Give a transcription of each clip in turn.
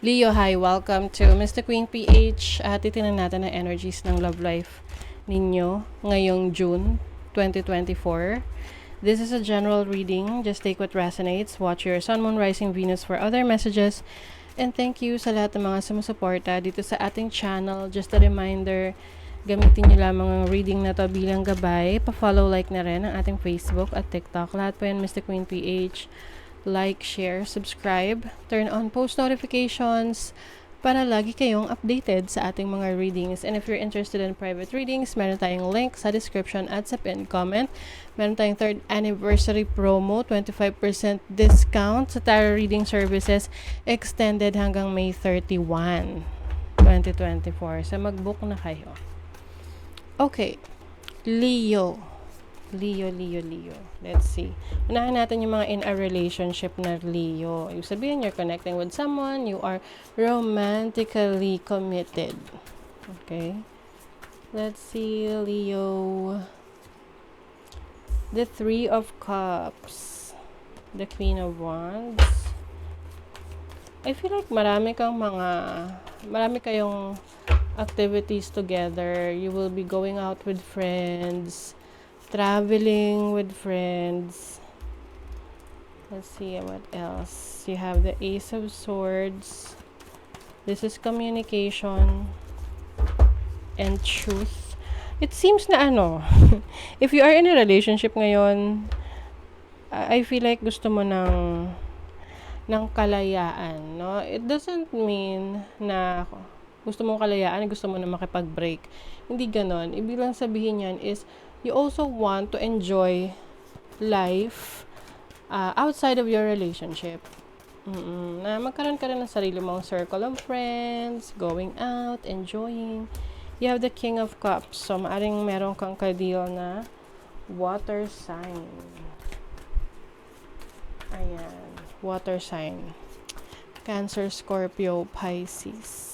Leo, hi. Welcome to Mr. Queen PH. Titingnan natin ang energies ng love life ninyo ngayong June 2024. This is a general reading. Just take what resonates. Watch your Sun, Moon, Rising, Venus for other messages. And thank you sa lahat ng mga sumusuporta dito sa ating channel. Just a reminder, gamitin nyo lamang ang reading na to bilang gabay. Pa-follow, like na rin ang ating Facebook at TikTok. Lahat po yan, Mr. Queen PH. Like, share, subscribe, turn on post notifications para lagi kayong updated sa ating mga readings. And if you're interested in private readings, meron tayong link sa description at sa pinned comment. Meron tayong 3rd anniversary promo, 25% discount sa tarot reading services, extended hanggang May 31, 2024. So mag-book na kayo. Okay, Leo. Let's see. Unahin natin yung mga in a relationship na Leo. Ibig sabihin, you're connecting with someone, you are romantically committed. Okay? Let's see, Leo. The 3 of Cups. The Queen of Wands. I feel like marami kayong activities together. You will be going out with friends, traveling with friends. Let's see what else. You have the Ace of Swords. This is communication and truth. It seems na if you are in a relationship ngayon, I feel like gusto mo ng kalayaan, no? It doesn't mean na gusto mo kalayaan, gusto mo na makipag-break. Hindi ganon. Ibig lang sabihin yan is you also want to enjoy life outside of your relationship. Na magkaroon ka rin ng sarili mong circle of friends, going out, enjoying. You have the King of Cups. So, maaring meron kang ka-deal na water sign. Ayan. Water sign. Cancer, Scorpio, Pisces.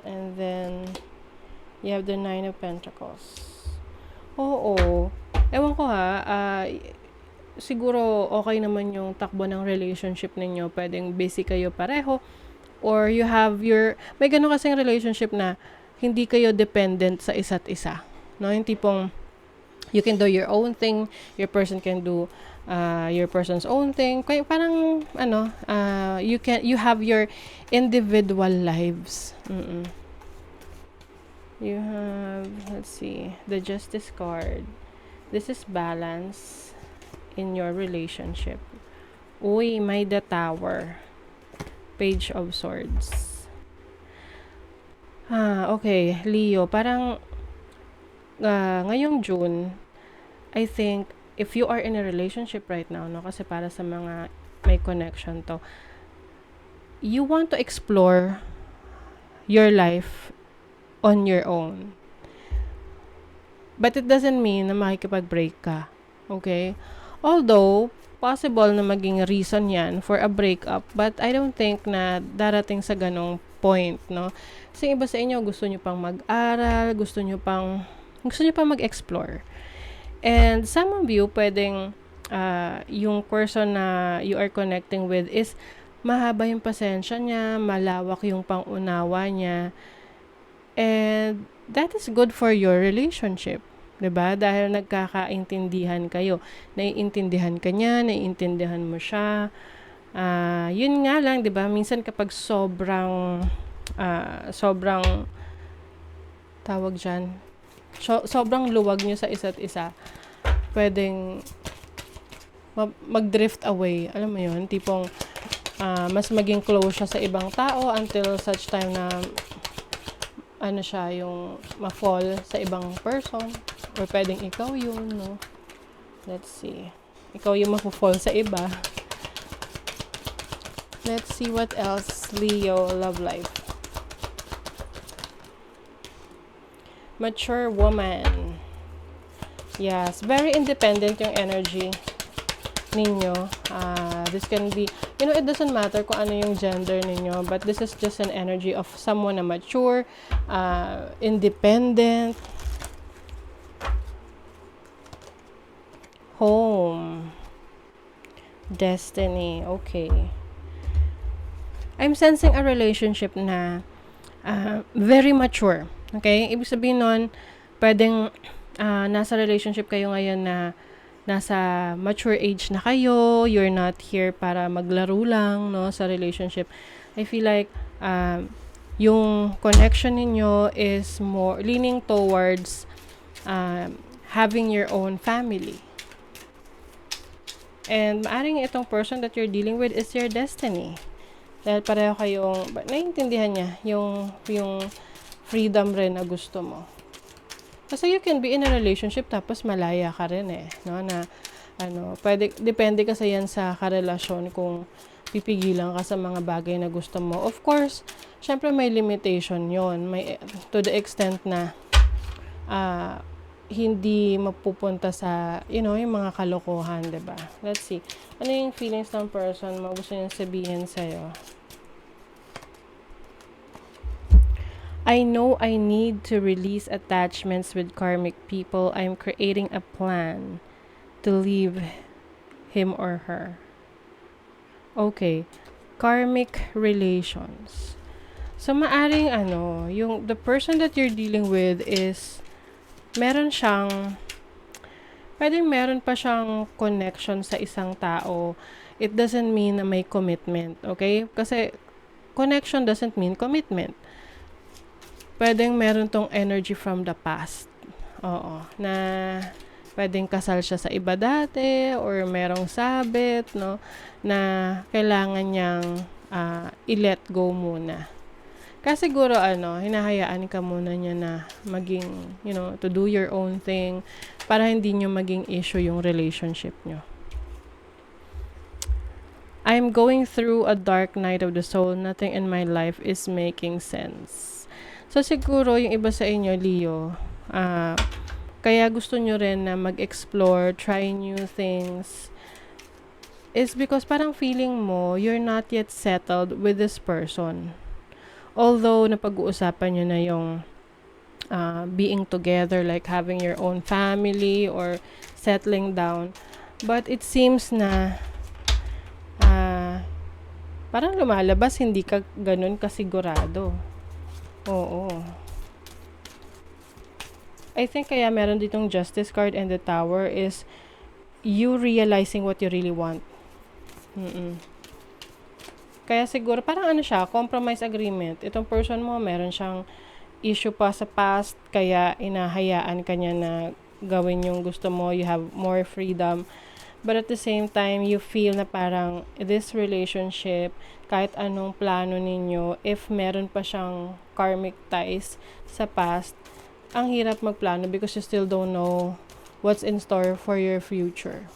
And then, you have the 9 of Pentacles. Oo. Ewan ko siguro okay naman yung takbo ng relationship ninyo. Pwedeng busy kayo pareho. Or you have may ganun kasing relationship na hindi kayo dependent sa isa't isa. No? Yung tipong, you can do your own thing, your person can do your person's own thing. Kaya parang, you have your individual lives. You have, let's see, the Justice card. This is balance in your relationship. Uy, may the Tower. Page of Swords. Okay, Leo, parang ngayong June, I think, if you are in a relationship right now, no, kasi para sa mga may connection to, you want to explore your life on your own. But it doesn't mean na makikipag-break ka. Okay? Although, possible na maging reason yan for a breakup, but I don't think na darating sa ganong point, no? Kasi iba sa inyo, gusto nyo pang mag-aral, gusto nyo pang mag-explore. And some of you, pwedeng yung person na you are connecting with is mahaba yung pasensya niya, malawak yung pangunawa niya, and that is good for your relationship. 'Di ba? Dahil nagkakaintindihan kayo. Naiintindihan ka niya, naiintindihan mo siya. Yun nga lang, 'di ba? Minsan kapag sobrang tawag diyan, sobrang luwag niyo sa isa't isa, pwedeng mag-drift away. Alam mo yun? Tipong mas maging close siya sa ibang tao until such time na siya yung ma-fall sa ibang person, or pwedeng ikaw yun, no? Let's see. Ikaw yung ma-fall sa iba. Let's see what else. Leo, love life. Mature woman. Yes, very independent yung energy ninyo. This can be, it doesn't matter kung ano yung gender ninyo, but this is just an energy of someone na mature, independent. Home. Destiny. Okay. I'm sensing a relationship na very mature. Okay? Ibig sabihin nun, pwedeng nasa relationship kayo ngayon na nasa mature age na kayo, you're not here para maglaro lang, no, sa relationship. I feel like, yung connection ninyo is more leaning towards having your own family. And maaring itong person that you're dealing with is your destiny. Dahil pareho kayong, naiintindihan niya yung freedom rin na gusto mo. Kasi you can be in a relationship tapos malaya ka rin no, na depende kasi yan sa karelasyon kung pipigilan ka sa mga bagay na gusto mo. Of course, syempre may limitation yon, may to the extent na hindi mapupunta sa yung mga kalokohan, 'di ba? Let's see. Ano yung feelings ng person mo gusto niyang sabihin sa'yo? I know I need to release attachments with karmic people. I'm creating a plan to leave him or her. Okay. Karmic relations. So, maaring yung the person that you're dealing with is meron pa siyang connection sa isang tao. It doesn't mean na may commitment, okay? Kasi connection doesn't mean commitment. Pwedeng meron tong energy from the past. Oo. Na pwedeng kasal siya sa iba dati or merong sabit, no? Na kailangan niyang i-let go muna. Kasi siguro hinahayaan ka muna niya na maging, to do your own thing para hindi niyo maging issue yung relationship niyo. I'm going through a dark night of the soul. Nothing in my life is making sense. So, siguro, yung iba sa inyo, Leo, kaya gusto nyo rin na mag-explore, try new things, is because parang feeling mo, you're not yet settled with this person. Although, napag-uusapan nyo na yung being together, like having your own family or settling down. But it seems na parang lumalabas, hindi ka ganun kasigurado. Oo. I think kaya meron ditong Justice card and the Tower is you realizing what you really want. Kaya siguro, parang siya, compromise agreement. Itong person mo, meron siyang issue pa sa past, kaya inahayaan ka niya na gawin yung gusto mo, you have more freedom. But at the same time, you feel na parang this relationship, kahit anong plano ninyo, if meron pa siyang karmic ties sa past, ang hirap magplano because you still don't know what's in store for your future.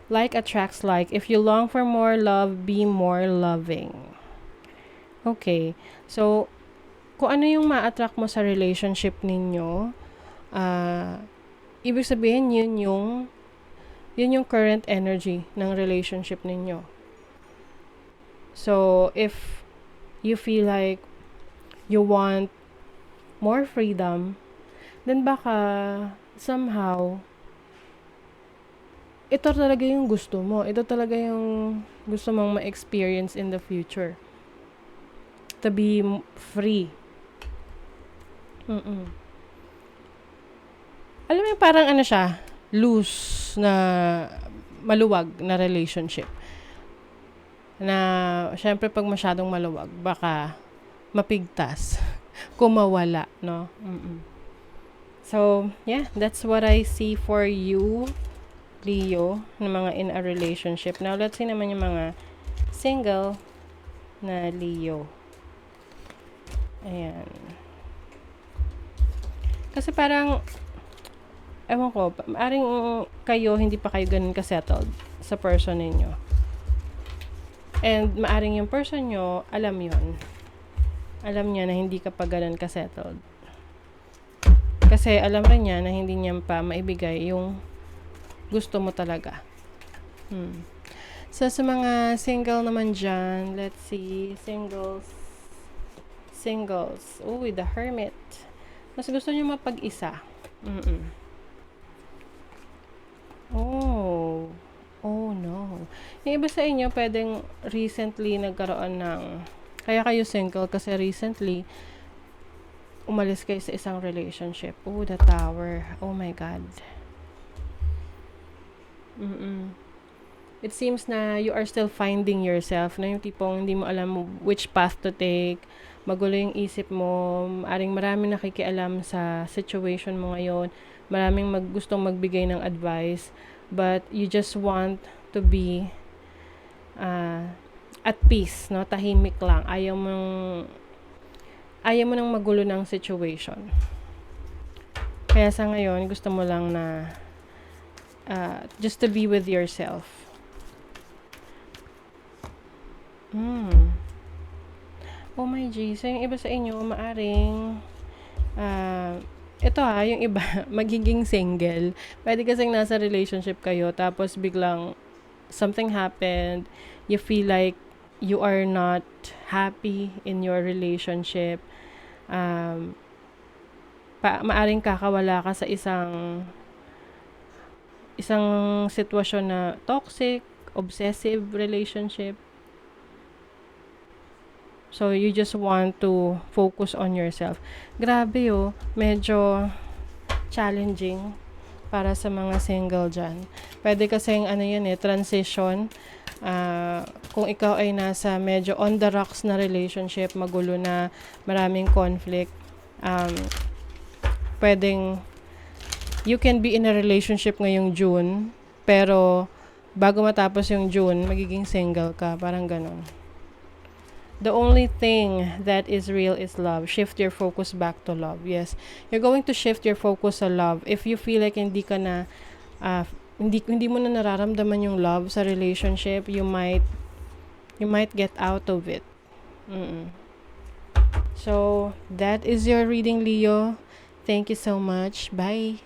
Like attracts like. If you long for more love, be more loving. Okay. So, kung ano yung ma-attract mo sa relationship ninyo, ibig sabihin yun yung current energy ng relationship ninyo. So, if you feel like you want more freedom, then baka somehow ito talaga yung gusto mo. Ito talaga yung gusto mong ma-experience in the future. To be free. Alam mo, parang siya, loose na maluwag na relationship. Na, syempre, pag masyadong maluwag, baka mapigtas. Kumawala, no? So, yeah, that's what I see for you, Leo, na mga in a relationship. Now, let's see naman yung mga single na Leo. Ayan. Kasi parang, ewan ko, maaring kayo, hindi pa kayo ganun ka-settled sa person ninyo. And maaring yung person nyo, alam yon. Alam niya na hindi ka pa ganun ka-settled. Kasi alam rin niya na hindi niya pa maibigay yung gusto mo talaga. So, sa mga single naman dyan, let's see, singles. Uy, the Hermit. Mas gusto niyo mapag-isa. Oh no. Yung iba sa inyo, pwedeng recently nagkaroon ng, kaya kayo single kasi recently, umalis kayo sa isang relationship. Oh, the Tower. Oh my God. It seems na you are still finding yourself, na yung tipong hindi mo alam which path to take, magulo yung isip mo, maaring maraming nakikialam sa situation mo ngayon, maraming gustong magbigay ng advice, but you just want to be at peace, no? Tahimik lang. Ayaw mo nang magulo ng situation. Kaya sa ngayon, gusto mo lang na just to be with yourself. Oh my G. So, yung iba sa inyo, maaring ito yung iba, magiging single. Pwede kasing nasa relationship kayo, tapos biglang something happened, you feel like you are not happy in your relationship. Maaring kakawala ka sa isang sitwasyon na toxic, obsessive relationship. So, you just want to focus on yourself. Grabe medyo challenging para sa mga single dyan. Pwede kasing transition. Kung ikaw ay nasa medyo on the rocks na relationship, magulo na, maraming conflict, pwedeng you can be in a relationship ngayong June, pero bago matapos yung June, magiging single ka. Parang ganun. The only thing that is real is love. Shift your focus back to love. Yes, you're going to shift your focus sa love. If you feel like hindi ka na, hindi mo na nararamdaman yung love sa relationship, you might get out of it. So, that is your reading, Leo. Thank you so much. Bye.